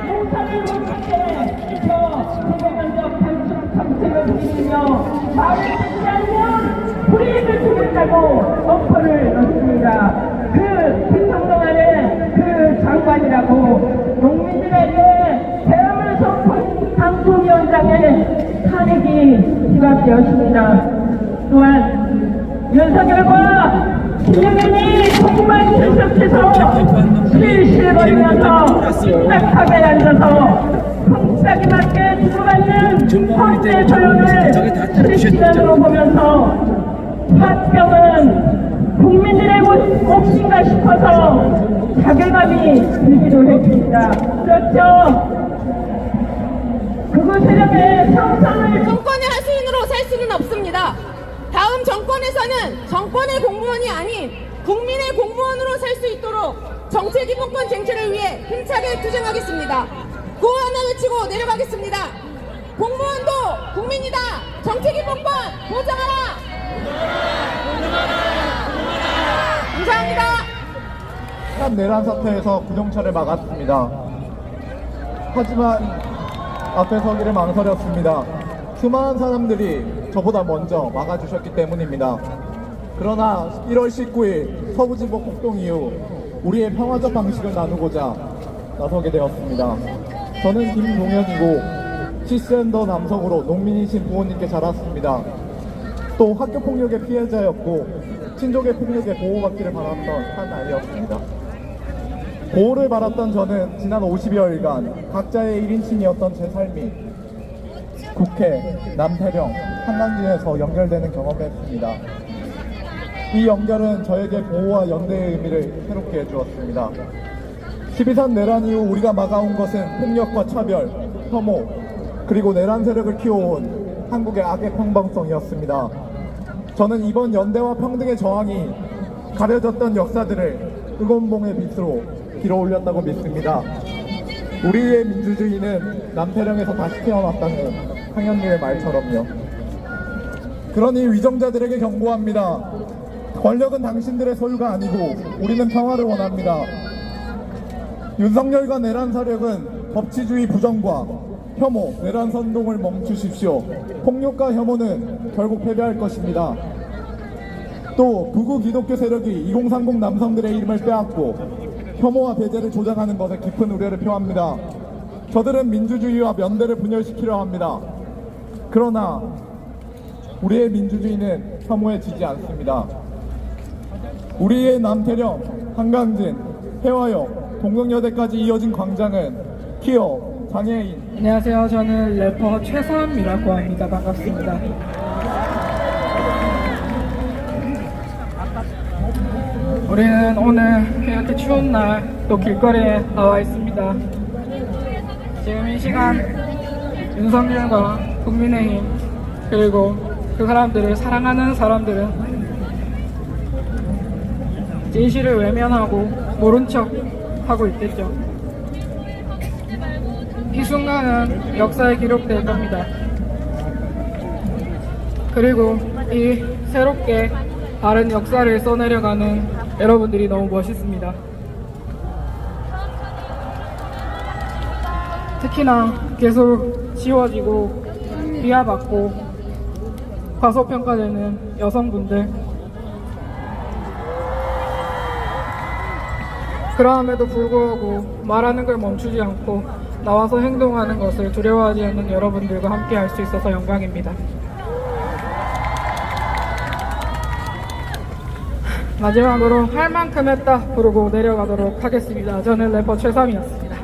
농사를 못하게 세계면적 단축 정책을 부리며 마을을 짓지 않으면 불이익을 주겠다고 엄포를 넣습니다. 그 김성동안은 그 장관이라고 농민들에게 대함을 선포 당수위원장의 탄핵이 기각되었습니다. 또한 윤석열과 김영민이 정말 실속해서 실실거리면서 심각하게 앉아서 콩짝이 맞게 주고받는 헌재 조율을 실시간으로 보면서 화병은 국민들의 몫인가 싶어서 자괴감이 들기도 했습니다. 그렇죠. 극우 세력의 성상을 정권의 하수인으로 살 수는 없습니다. 다음 정권에서는 정권의 공무원이 아닌 국민의 공무원으로 살 수 있도록 정책기본권 쟁취를 위해 힘차게 투쟁하겠습니다. 구호 하나 외치고 내려가겠습니다. 공무원도 국민이다. 정책기본권 보장하라. 감사합니다. 한 내란 사태에서 구정차를 막았습니다. 하지만 앞에 서기를 망설였습니다. 수많은 사람들이 저보다 먼저 막아주셨기 때문입니다. 그러나 1월 19일 서부진보 폭동 이후 우리의 평화적 방식을 나누고자 나서게 되었습니다. 저는 김동현이고 시스엔더 남성으로 농민이신 부모님께 자랐습니다. 또 학교폭력의 피해자였고 친족의 폭력에 보호받기를 바랐던 한 아이였습니다. 보호를 받았던 저는 지난 50여일간 각자의 1인칭이었던 제 삶이 국회, 남태령, 한강진에서 연결되는 경험을 했습니다. 이 연결은 저에게 보호와 연대의 의미를 새롭게 해주었습니다. 12.3 내란 이후 우리가 막아온 것은 폭력과 차별, 혐오, 그리고 내란 세력을 키워온 한국의 악의 평방성이었습니다. 저는 이번 연대와 평등의 저항이 가려졌던 역사들을 응원봉의 빛으로 길어 올렸다고 믿습니다. 우리의 민주주의는 남태령에서 다시 태어났다는 황현미의 말처럼요. 그러니 위정자들에게 경고합니다. 권력은 당신들의 소유가 아니고 우리는 평화를 원합니다. 윤석열과 내란 세력은 법치주의 부정과 혐오, 내란 선동을 멈추십시오. 폭력과 혐오는 결국 패배할 것입니다. 또 극우 기독교 세력이 2030 남성들의 이름을 빼앗고 혐오와 배제를 조장하는 것에 깊은 우려를 표합니다. 저들은 민주주의와 면대를 분열시키려 합니다. 그러나 우리의 민주주의는 혐오에 지지 않습니다. 우리의 남태령, 한강진, 해화역, 동경여대까지 이어진 광장은 기어, 장애인. 안녕하세요. 저는 래퍼 최삼이라고 합니다. 반갑습니다. 우리는 오늘 이렇게 추운 날 또 길거리에 나와 있습니다. 지금 이 시간 윤석열과 국민의힘 그리고 그 사람들을 사랑하는 사람들은 진실을 외면하고 모른 척 하고 있겠죠. 이 순간은 역사에 기록될 겁니다. 그리고 이 새롭게 다른 역사를 써내려가는 여러분들이 너무 멋있습니다. 특히나 계속 지워지고 비하받고 과소평가되는 여성분들, 그럼에도 불구하고 말하는 걸 멈추지 않고 나와서 행동하는 것을 두려워하지 않는 여러분들과 함께 할 수 있어서 영광입니다. 마지막으로 할 만큼 했다 부르고 내려가도록 하겠습니다. 저는 래퍼 최삼이었습니다.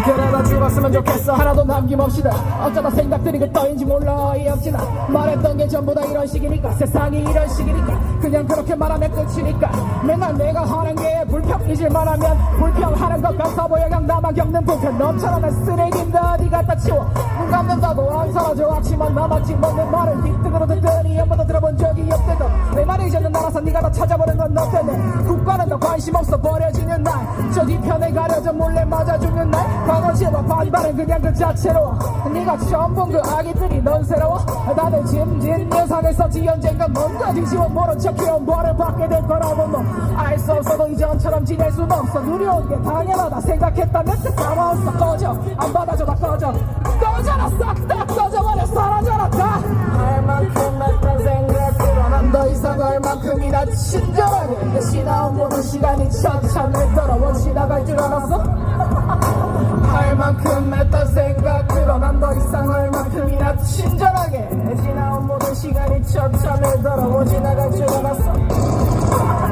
그래도 죽었으면 좋겠어. 하나도 나 남김없이들 어쩌다 생각들이 그 떠인지 몰라 어이없지나 말했던 게 전부 다 이런 식이니까 세상이 이런 식이니까 그냥 그렇게 말하면 끝이니까 맨날 내가 하는 게 불평이질만 하면 불평하는 것 같아 보여 그냥 나만 겪는 불편 너처럼 난 쓰레기인데 어디 갖다 치워 눈 감는다고 안 사라져 악취만 남았지 먹는 말을 뒷등으로 듣더니 한 번도 들어본 적이 없대도 내 말이 이제는 날아서 네가 다 찾아보는 건 너 때문에 국가는 너 관심 없어 버려지는 날 저 뒤편에 가려져 몰래 맞아 죽는 날 방어지와 반발은 그냥 그 자체로 네가 처음 본 그 아기들이 넌 새로워 다들 짐진 예상을 썼지 언젠가 뭔가 뒤집어 모른 척 해온 벌을 받게 될 거라고 너 알 수 없어도 이전처럼 지낼 순 없어 누려온 게 당연하다 생각했다면 까마웠어 꺼져 안 받아줘 다 꺼져 꺼져라 싹 다 꺼져버려 사라져라 다 할 만큼 했던 생각으로 난 더 이상 할 만큼이나 친절하게 다시 나온 모든 시간이 천천히 더러워 지나갈 줄 알았어 할 만큼 했던 생각으로 난 더 이상 할 만큼이나 친절하게 지나온 모든 시간이 천천히 더러워 지나갈 줄 알았어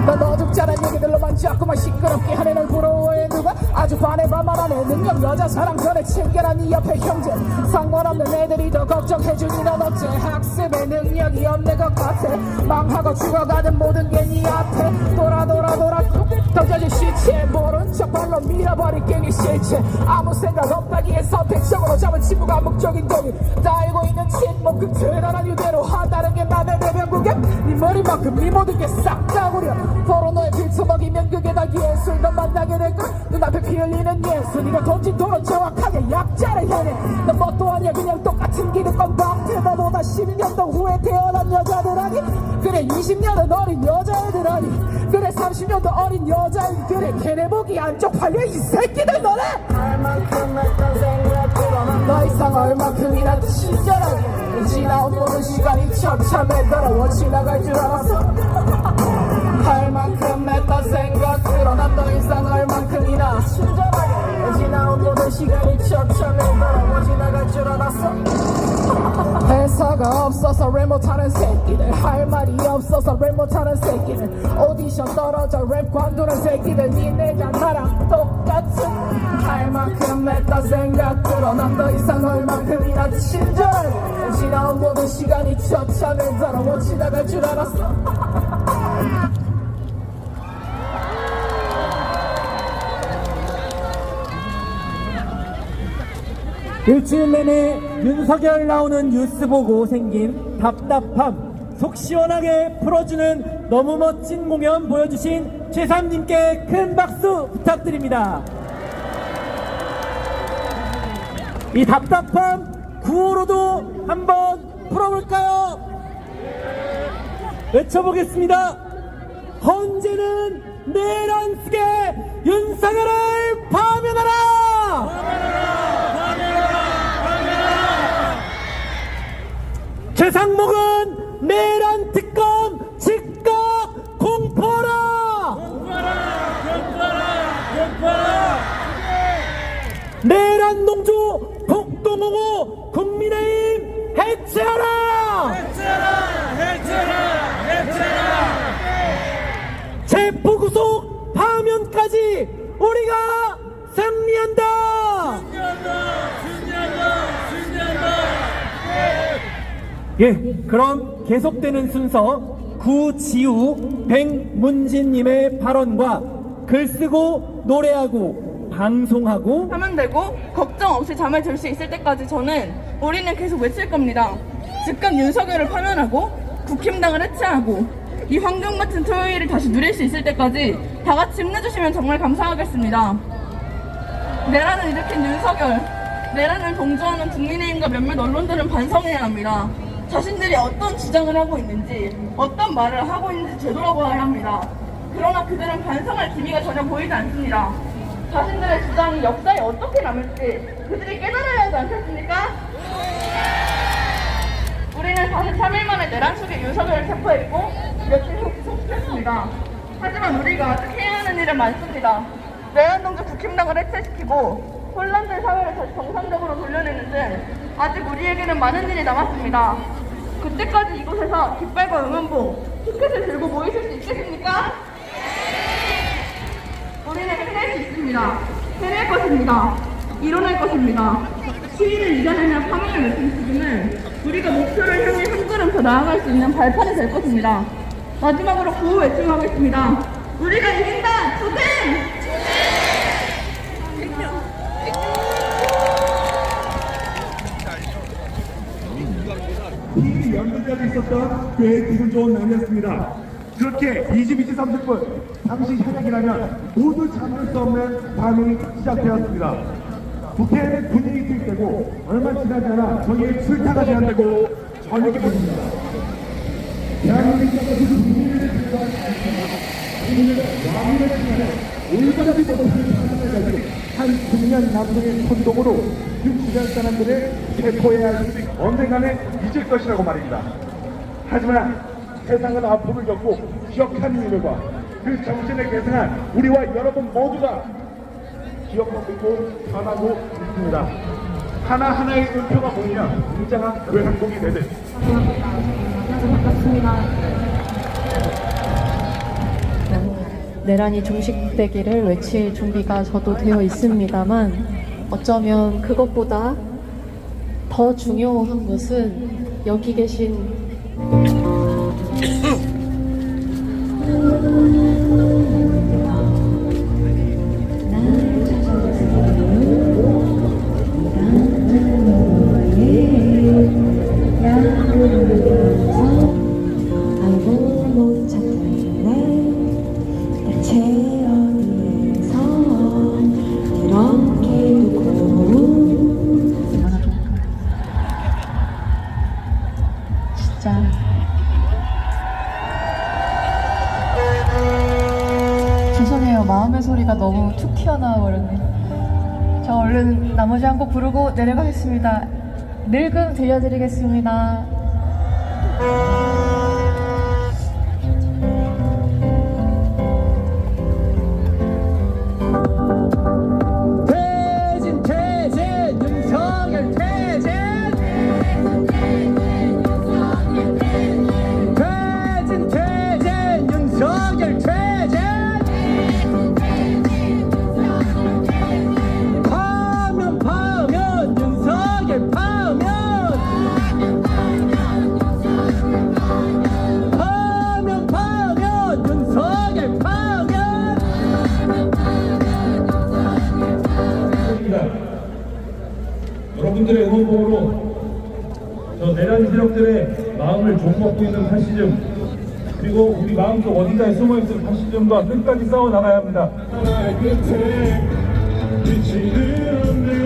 넌 어줍잖은 얘기들로만 자꾸만 시끄럽게 하네 널 부러워해 누가 아주 반해반만 하네 능력 여자 사랑 전에 챙겨란 네 옆에 형제 상관없는 애들이 더 걱정해주니 넌 어째 학습에 능력이 없는 것 같아 망하고 죽어가는 모든 게 네 앞에 돌아 쭉 던져진 시체 모른 척 발로 밀어버릴게 네 실체 아무 생각 없다기에 선택적으로 잡은 친구가 목적인 거니 다 알고 있는 침묵 그 대단한 유대로 한다는 게 남의 대변국에 네 머리만큼 네 모든 게 싹 다 구려 서로 너의 필터 먹이면 그게 다 예술 넌 만나게 될걸 눈앞에 피 흘리는 예술 네가 던진 돌은 정확하게 약자를 향해 넌 뭣도 아니야 그냥 똑같은 기득권 방태 너보다 10년도 후에 태어난 여자들 아니 그래 20년은 어린 여자애들 아니 그래 30년도 어린 여자애들 그래 걔네 보기 안 쪽팔려 이 새끼들 너네 할 만큼 했던 생각으로 난 더 이상 얼마큼이나 친절하게 지나온 모든 시간이 천천히 더러워 지나갈 줄 알았어 할 만큼 했던 생각으로 난 더 이상 얼만큼이나 친절하게 지나온 모든 시간이 천천히 더러워 지나갈 줄 알았어 회사가 없어서 랩 못하는 새끼들 할 말이 없어서 랩 못하는 새끼들 오디션 떨어져 랩 관두는 새끼들 니네가 나랑 똑같은 할 만큼 했던 생각으로 난 더 이상 얼만큼이나 친절하게 지나온 모든 시간이 천천히 더러워 지나갈 줄 알았어 일주일 내내 윤석열 나오는 뉴스 보고 생긴 답답함 속 시원하게 풀어주는 너무 멋진 공연 보여주신 최삼님께 큰 박수 부탁드립니다. 이 답답함 구호로도 한번 풀어볼까요? 외쳐보겠습니다. 헌재는 내란스게 윤석열을 파면하라! 최상목은 내란 특검 즉각 공포라! 내란 농주 폭동호고 국민의힘 해체하라! 체포구속 파면까지 우리가 승리한다! 예, 그럼 계속되는 순서 구지우 백문진님의 발언과 글쓰고 노래하고 방송하고 하면 되고 걱정 없이 잠을 들 수 있을 때까지 우리는 계속 외칠 겁니다. 즉각 윤석열을 파면하고 국힘당을 해체하고 이 황금 같은 토요일을 다시 누릴 수 있을 때까지 다 같이 힘내주시면 정말 감사하겠습니다. 내란을 일으킨 윤석열, 내란을 동조하는 국민의힘과 몇몇 언론들은 반성해야 합니다. 자신들이 어떤 주장을 하고 있는지, 어떤 말을 하고 있는지 되돌아봐야 합니다. 그러나 그들은 반성할 기미가 전혀 보이지 않습니다. 자신들의 주장이 역사에 어떻게 남을지 그들이 깨달아야 하지 않겠습니까? 우리는 43일 만에 내란 속에 윤석열을 체포했고 며칠 후 구속했습니다. 하지만 우리가 아직 해야 하는 일은 많습니다. 내란 동조 국힘당을 해체시키고 혼란된 사회를 다시 정상적으로 돌려내는 등 아직 우리에게는 많은 일이 남았습니다. 그때까지 이곳에서 깃발과 응원봉, 티켓을 들고 모이실 수 있겠습니까? 우리는 해낼 수 있습니다. 해낼 것입니다. 일어날 것입니다. 시위를 이겨내며 파멸을 외친 시기는 우리가 목표를 향해 한 걸음 더 나아갈 수 있는 발판이 될 것입니다. 마지막으로 구호 외침하겠습니다. 우리가 이긴다! 도전! TV 연극장에 있었던 꽤 기분 좋은 날이었습니다. 그렇게 22시 30분 당시 현역이라면 모두 참을 수 없는 밤이 시작되었습니다. 국회에는 분위기 투입되고 얼마 지나지 않아 저희의 출타가 제한되고 저녁이 보입니다. 대한민국에서 국민을 필요한 국민을 왕위를 시간에 올바르지 못한 사람을 가지고 한 중년 남성의 선동으로 그 주변 사람들을 체포해야 할 수 언젠가는 잊을 것이라고 말입니다. 하지만 세상은 아픔을 겪고 기억하는 일과 그 정신을 계승한 우리와 여러분 모두가 기억하고 있고 변하고 있습니다. 하나하나의 음표가 보이면 웅장한 그 행복이 되듯 내란이 종식되기를 외칠 준비가 저도 되어 있습니다만 어쩌면 그것보다 더 중요한 것은 여기 계신 알고 못 찾던 내 체험에서 이렇게도 고운 진짜 죄송해요. 마음의 소리가 너무 툭 튀어나와 버렸네. 저 얼른 나머지 한 곡 부르고 내려가겠습니다. 늙음 들려드리겠습니다. 퇴진 퇴진 윤석열 퇴진 퇴진 퇴진 윤석열 퇴진 파면 파면 윤석열 파면 파면 파면 윤석열 파면 여러분들의 응원봉으로 저 내란 세력들의 마음을 좀먹고 있는 파시즘 그리고 우리 마음속 어딘가에 숨어있을 파시즘과 끝까지 싸워나가야 합니다. 끝에 미치는